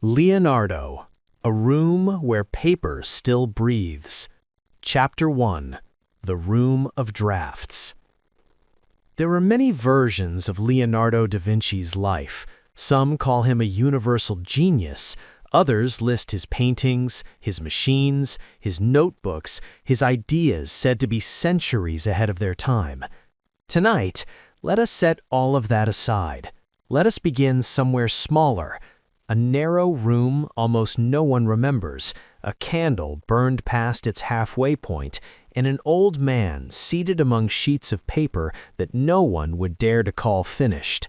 Leonardo, a room where paper still breathes. Chapter 1, The Room of Drafts. There are many versions of Leonardo da Vinci's life. Some call him a universal genius. Others list his paintings, his machines, his notebooks, his ideas said to be centuries ahead of their time. Tonight, let us set all of that aside. Let us begin somewhere smaller. A narrow room almost no one remembers, a candle burned past its halfway point, and an old man seated among sheets of paper that no one would dare to call finished.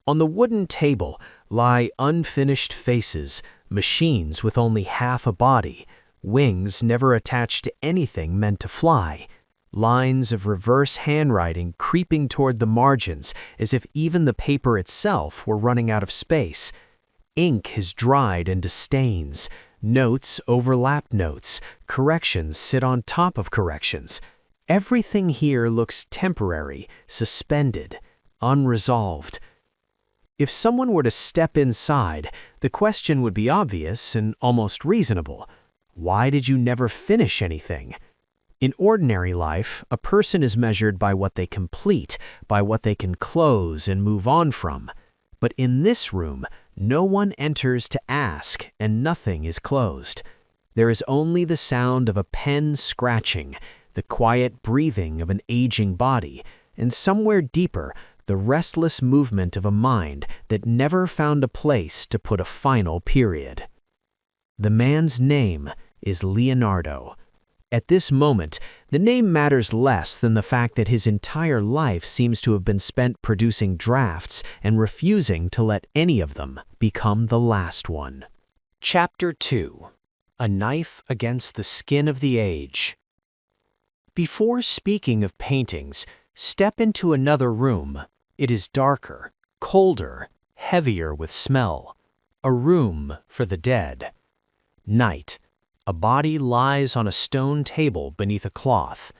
On the wooden table lie unfinished faces, machines with only half a body, wings never attached to anything meant to fly, lines of reverse handwriting creeping toward the margins as if even the paper itself were running out of space. Ink has dried into stains. Notes overlap notes. Corrections sit on top of corrections. Everything here looks temporary, suspended, unresolved. If someone were to step inside, the question would be obvious and almost reasonable. Why did you never finish anything? In ordinary life, a person is measured by what they complete, by what they can close and move on from. But in this room, no one enters to ask, and nothing is closed. There is only the sound of a pen scratching, the quiet breathing of an aging body, and somewhere deeper, the restless movement of a mind that never found a place to put a final period. The man's name is Leonardo. At this moment, the name matters less than the fact that his entire life seems to have been spent producing drafts and refusing to let any of them become the last one. Chapter 2, A Knife Against the Skin of the Age. Before speaking of paintings, step into another room. It is darker, colder, heavier with smell. A room for the dead. Night. A body lies on a stone table beneath a cloth.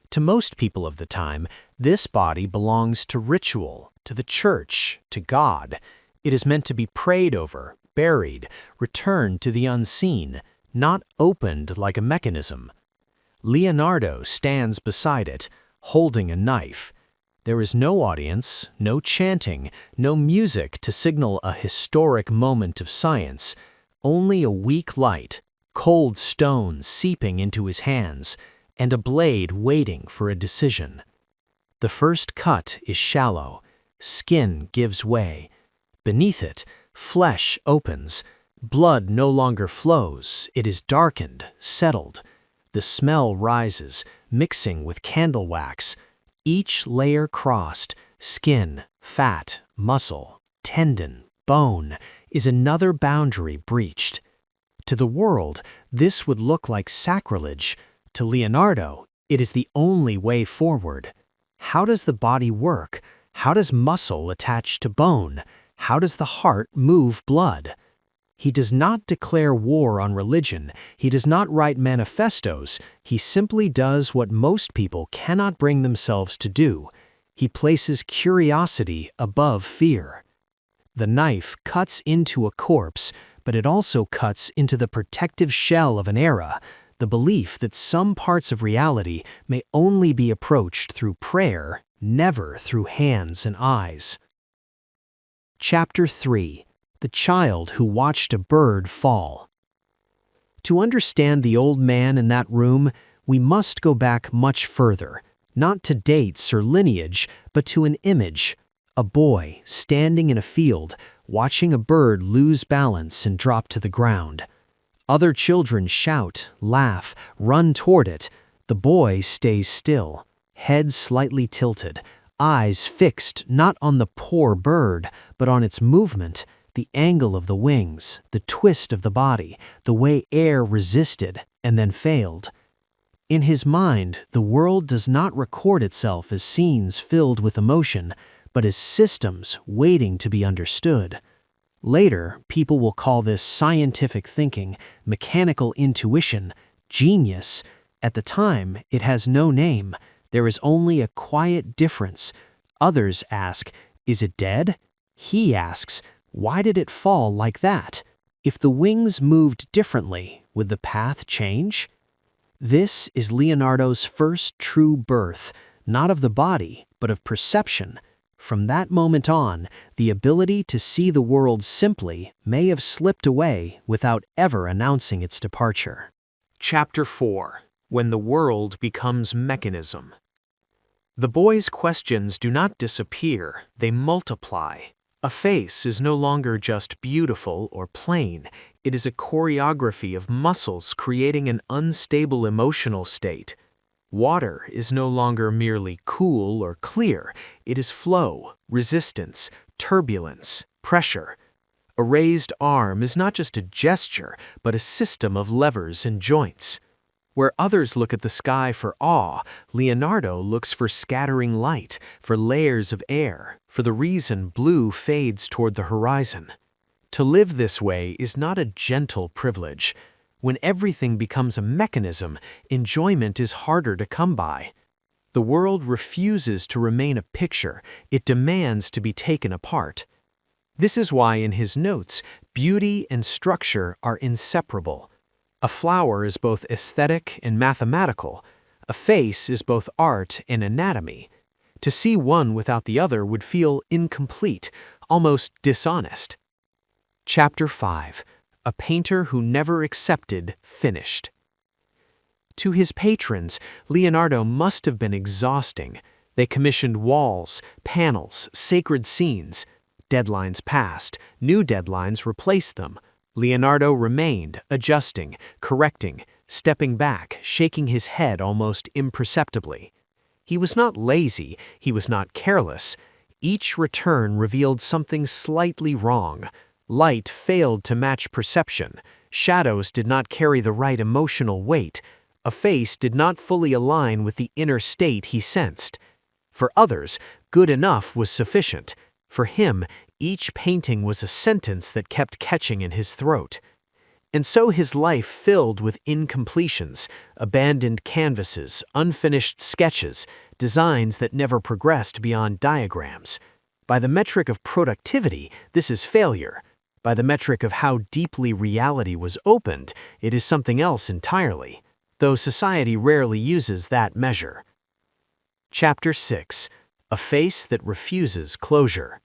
To most people of the time, this body belongs to ritual, to the church, to God. It is meant to be prayed over, buried, returned to the unseen, not opened like a mechanism. Leonardo stands beside it, holding a knife. There is no audience, no chanting, no music to signal a historic moment of science, only a weak light, cold stone seeping into his hands, and a blade waiting for a decision. The first cut is shallow. Skin gives way. Beneath it, flesh opens. Blood no longer flows. It is darkened, settled. The smell rises, mixing with candle wax. Each layer crossed, skin, fat, muscle, tendon, bone, is another boundary breached. To the world, this would look like sacrilege. To Leonardo, it is the only way forward. How does the body work? How does muscle attach to bone? How does the heart move blood? He does not declare war on religion. He does not write manifestos. He simply does what most people cannot bring themselves to do. He places curiosity above fear. The knife cuts into a corpse, but it also cuts into the protective shell of an era, the belief that some parts of reality may only be approached through prayer, never through hands and eyes. Chapter 3, The Child Who Watched a Bird Fall. To understand the old man in that room, we must go back much further, not to dates or lineage, but to an image, a boy standing in a field, watching a bird lose balance and drop to the ground. Other children shout, laugh, run toward it. The boy stays still, head slightly tilted, eyes fixed not on the poor bird, but on its movement, the angle of the wings, the twist of the body, the way air resisted and then failed. In his mind, the world does not record itself as scenes filled with emotion, but as systems waiting to be understood. Later, people will call this scientific thinking, mechanical intuition, genius. At the time, it has no name. There is only a quiet difference. Others ask, is it dead? He asks, Why did it fall like that? If the wings moved differently, would the path change? This is Leonardo's first true birth, not of the body, but of perception. From that moment on, the ability to see the world simply may have slipped away without ever announcing its departure. Chapter 4: When the World Becomes Mechanism. The boy's questions do not disappear, they multiply. A face is no longer just beautiful or plain, it is a choreography of muscles creating an unstable emotional state. Water is no longer merely cool or clear, it is flow, resistance, turbulence, pressure. A raised arm is not just a gesture, but a system of levers and joints. Where others look at the sky for awe, Leonardo looks for scattering light, for layers of air, for the reason blue fades toward the horizon. To live this way is not a gentle privilege. When everything becomes a mechanism, enjoyment is harder to come by. The world refuses to remain a picture, it demands to be taken apart. This is why in his notes, beauty and structure are inseparable. A flower is both aesthetic and mathematical. A face is both art and anatomy. To see one without the other would feel incomplete, almost dishonest. Chapter 5: A Painter Who Never Accepted Finished. To his patrons, Leonardo must have been exhausting. They commissioned walls, panels, sacred scenes. Deadlines passed, new deadlines replaced them. Leonardo remained, adjusting, correcting, stepping back, shaking his head almost imperceptibly. He was not lazy, he was not careless. Each return revealed something slightly wrong. Light failed to match perception. Shadows did not carry the right emotional weight. A face did not fully align with the inner state he sensed. For others, good enough was sufficient. For him, each painting was a sentence that kept catching in his throat. And so his life filled with incompletions, abandoned canvases, unfinished sketches, designs that never progressed beyond diagrams. By the metric of productivity, this is failure. By the metric of how deeply reality was opened, it is something else entirely, though society rarely uses that measure. Chapter 6: A Face That Refuses Closure.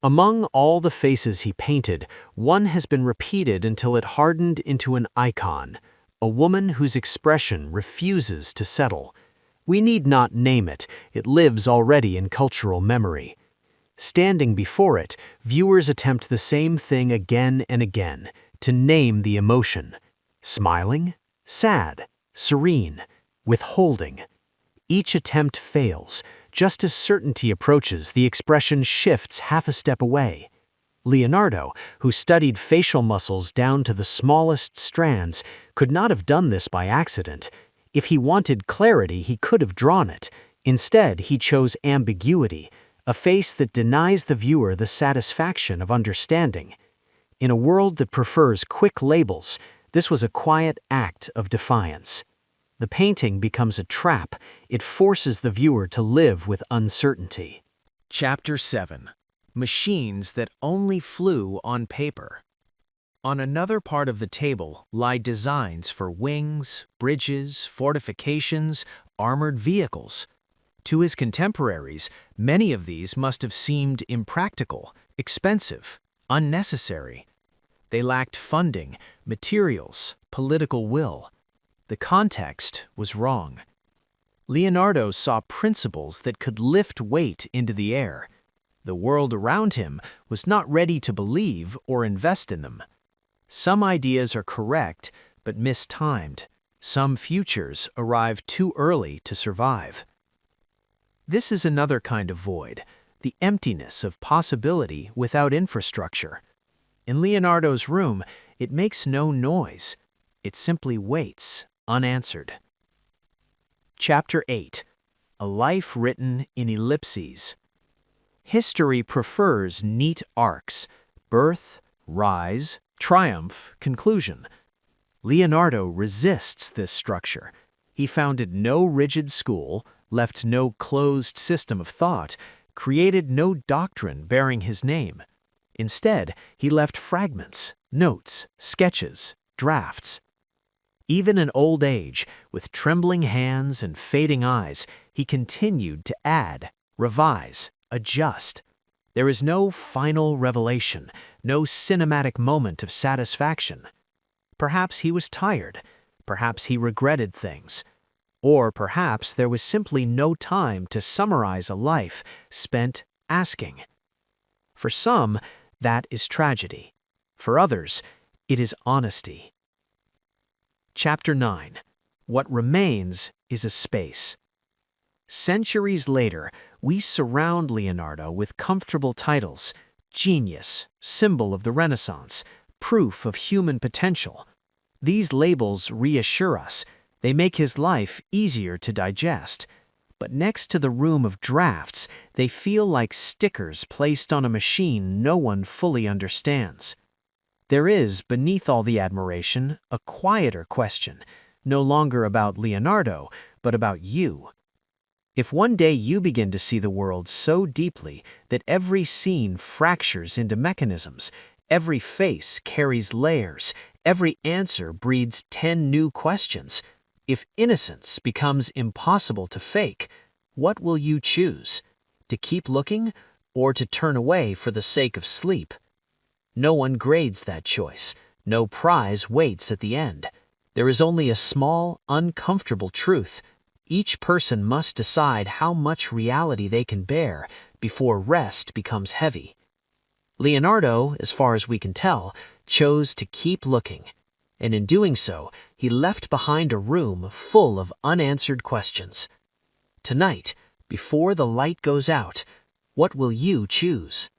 Among all the faces he painted, one has been repeated until it hardened into an icon, a woman whose expression refuses to settle. We need not name it, it lives already in cultural memory. Standing before it, viewers attempt the same thing again and again, to name the emotion. Smiling, sad, serene, withholding. Each attempt fails. Just as certainty approaches, the expression shifts half a step away. Leonardo, who studied facial muscles down to the smallest strands, could not have done this by accident. If he wanted clarity, he could have drawn it. Instead, he chose ambiguity, a face that denies the viewer the satisfaction of understanding. In a world that prefers quick labels, this was a quiet act of defiance. The painting becomes a trap. It forces the viewer to live with uncertainty. Chapter 7: Machines That Only Flew on Paper. On another part of the table lie designs for wings, bridges, fortifications, armored vehicles. To his contemporaries, many of these must have seemed impractical, expensive, unnecessary. They lacked funding, materials, political will. The context was wrong. Leonardo saw principles that could lift weight into the air. The world around him was not ready to believe or invest in them. Some ideas are correct, but mistimed. Some futures arrive too early to survive. This is another kind of void, the emptiness of possibility without infrastructure. In Leonardo's room, it makes no noise. It simply waits, unanswered. Chapter 8: A Life Written in Ellipses. History prefers neat arcs: birth, rise, triumph, conclusion. Leonardo resists this structure. He founded no rigid school, left no closed system of thought, created no doctrine bearing his name. Instead, he left fragments, notes, sketches, drafts. Even in old age, with trembling hands and fading eyes, he continued to add, revise, adjust. There is no final revelation, no cinematic moment of satisfaction. Perhaps he was tired, perhaps he regretted things, or perhaps there was simply no time to summarize a life spent asking. For some, that is tragedy. For others, it is honesty. Chapter 9. What remains is a space. Centuries later, we surround Leonardo with comfortable titles: genius, symbol of the Renaissance, proof of human potential. These labels reassure us. They make his life easier to digest. But next to the room of drafts, they feel like stickers placed on a machine no one fully understands. There is, beneath all the admiration, a quieter question, no longer about Leonardo, but about you. If one day you begin to see the world so deeply that every scene fractures into mechanisms, every face carries layers, every answer breeds 10 new questions, if innocence becomes impossible to fake, what will you choose? To keep looking or to turn away for the sake of sleep? No one grades that choice. No prize waits at the end. There is only a small, uncomfortable truth. Each person must decide how much reality they can bear before rest becomes heavy. Leonardo, as far as we can tell, chose to keep looking, and in doing so, he left behind a room full of unanswered questions. Tonight, before the light goes out, what will you choose?